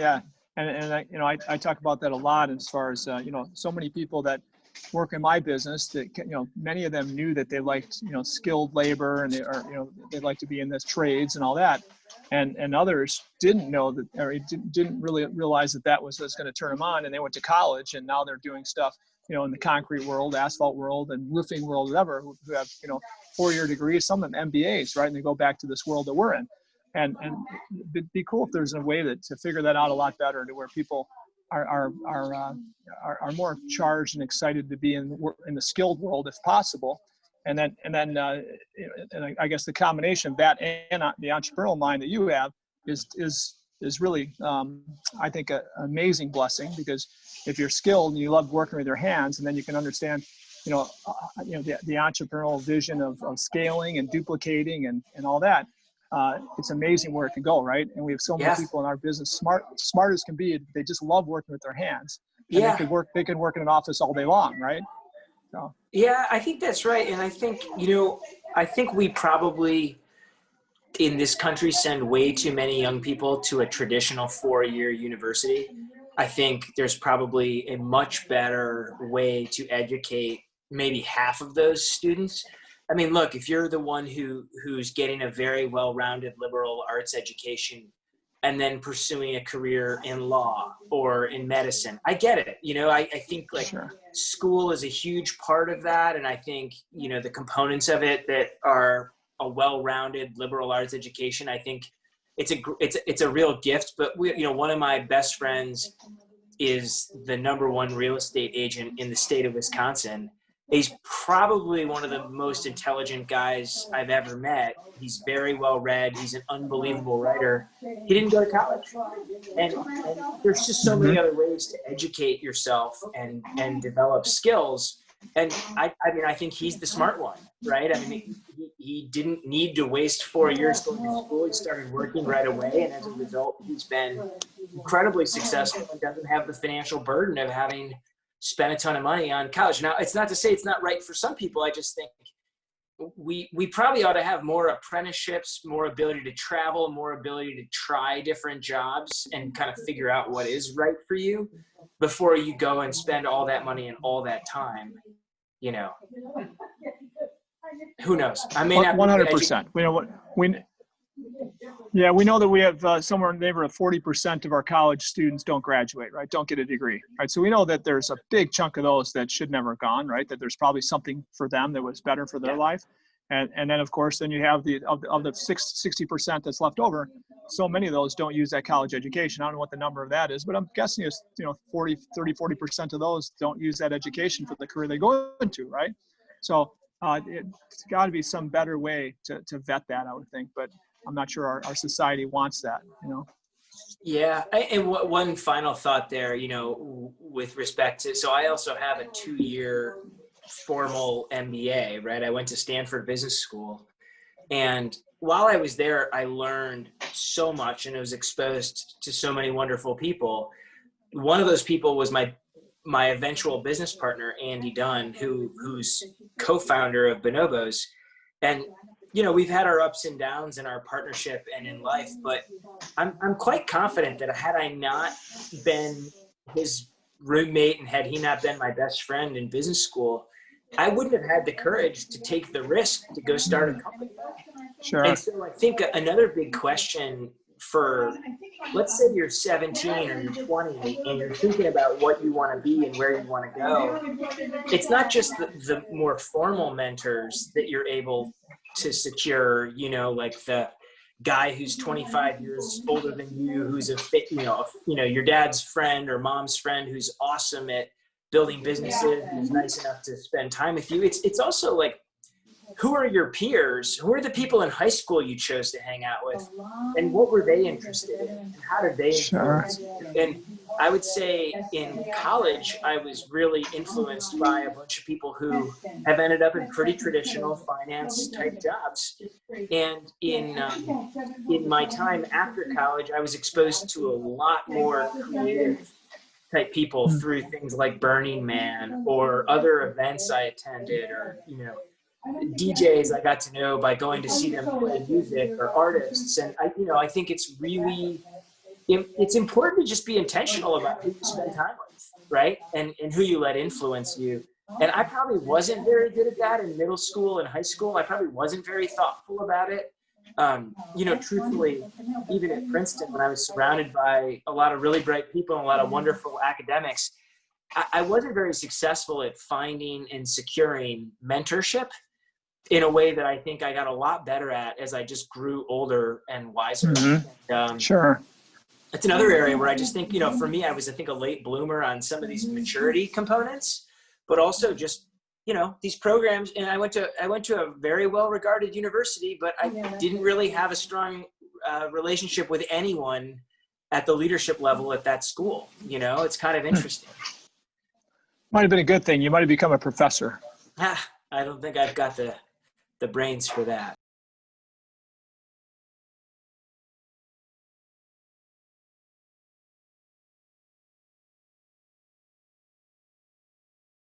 Yeah. And I, I talk about that a lot as far as, so many people that work in my business that, many of them knew that they liked, skilled labor and they like to be in this trades and all that. And others didn't know that, or didn't really realize that that was going to turn them on. And they went to college and now they're doing stuff, in the concrete world, asphalt world, and roofing world, whatever, who have, 4-year degrees, some of them MBAs, right? And they go back to this world that we're in. And it'd be cool if there's a way to figure that out a lot better, to where people are more charged and excited to be in the skilled world if possible. And then I guess the combination of that and the entrepreneurial mind that you have is really, I think, an amazing blessing, because if you're skilled and you love working with your hands, and then you can understand, the entrepreneurial vision of scaling and duplicating and all that. It's amazing where it can go, right? And we have so many people in our business, smart as can be. They just love working with their hands. And they could work in an office all day long, right? So. Yeah, I think that's right. And I think, I think we probably in this country send way too many young people to a traditional 4-year university. I think there's probably a much better way to educate maybe half of those students. I mean, look, if you're the one who's getting a very well-rounded liberal arts education and then pursuing a career in law or in medicine, I get it. I think school is a huge part of that. And I think, the components of it that are a well-rounded liberal arts education, I think it's a real gift. But one of my best friends is the #1 real estate agent in the state of Wisconsin. He's probably one of the most intelligent guys I've ever met. He's very well read. He's an unbelievable writer. He didn't go to college. And there's just so many other ways to educate yourself and develop skills. And I mean, I think he's the smart one, right? I mean, he didn't need to waste 4 years going to school. He started working right away. And as a result, he's been incredibly successful and doesn't have the financial burden of having spent a ton of money on college. Now, it's not to say it's not right for some people. I just think we probably ought to have more apprenticeships, more ability to travel, more ability to try different jobs and kind of figure out what is right for you before you go and spend all that money and all that time. Who knows? I mean, 100%. We know that we have somewhere in the neighborhood of 40% of our college students don't graduate, right? Don't get a degree, right? So we know that there's a big chunk of those that should never have gone, right? That there's probably something for them that was better for their life. And then of course, then you have of the 60% that's left over. So many of those don't use that college education. I don't know what the number of that is, but I'm guessing it's, 40% of those don't use that education for the career they go into, right? So it's got to be some better way to vet that, I would think. But I'm not sure our society wants that, Yeah. And one final thought there, with respect to, so I also have a 2-year formal MBA, right? I went to Stanford Business School. And while I was there, I learned so much and I was exposed to so many wonderful people. One of those people was my eventual business partner, Andy Dunn, who's co-founder of Bonobos. And we've had our ups and downs in our partnership and in life, but I'm quite confident that had I not been his roommate and had he not been my best friend in business school, I wouldn't have had the courage to take the risk to go start a company. Sure. And so I think another big question for, let's say you're 17 or you're 20 and you're thinking about what you want to be and where you want to go. It's not just the more formal mentors that you're able to secure, like the guy who's 25 years older than you, who's your dad's friend or mom's friend, who's awesome at building businesses, who's nice enough to spend time with you. It's also like, who are your peers? Who are the people in high school you chose to hang out with? And what were they interested in? And how did they influence you? And I would say in college, I was really influenced by a bunch of people who have ended up in pretty traditional finance type jobs. And in my time after college, I was exposed to a lot more creative type people through things like Burning Man or other events I attended, or, DJs I got to know by going to see them play music, or artists. And I think it's it's important to just be intentional about who you spend time with, right? And who you let influence you. And I probably wasn't very good at that in middle school and high school. I probably wasn't very thoughtful about it. Truthfully, even at Princeton, when I was surrounded by a lot of really bright people and a lot of wonderful academics, I wasn't very successful at finding and securing mentorship in a way that I think I got a lot better at as I just grew older and wiser. Mm-hmm. Sure. That's another area where I just think, for me, I was, I think, a late bloomer on some of these maturity components, but also just, these programs. And I went to a very well-regarded university, but I didn't really have a strong relationship with anyone at the leadership level at that school. It's kind of interesting. Might have been a good thing. You might have become a professor. I don't think I've got the brains for that.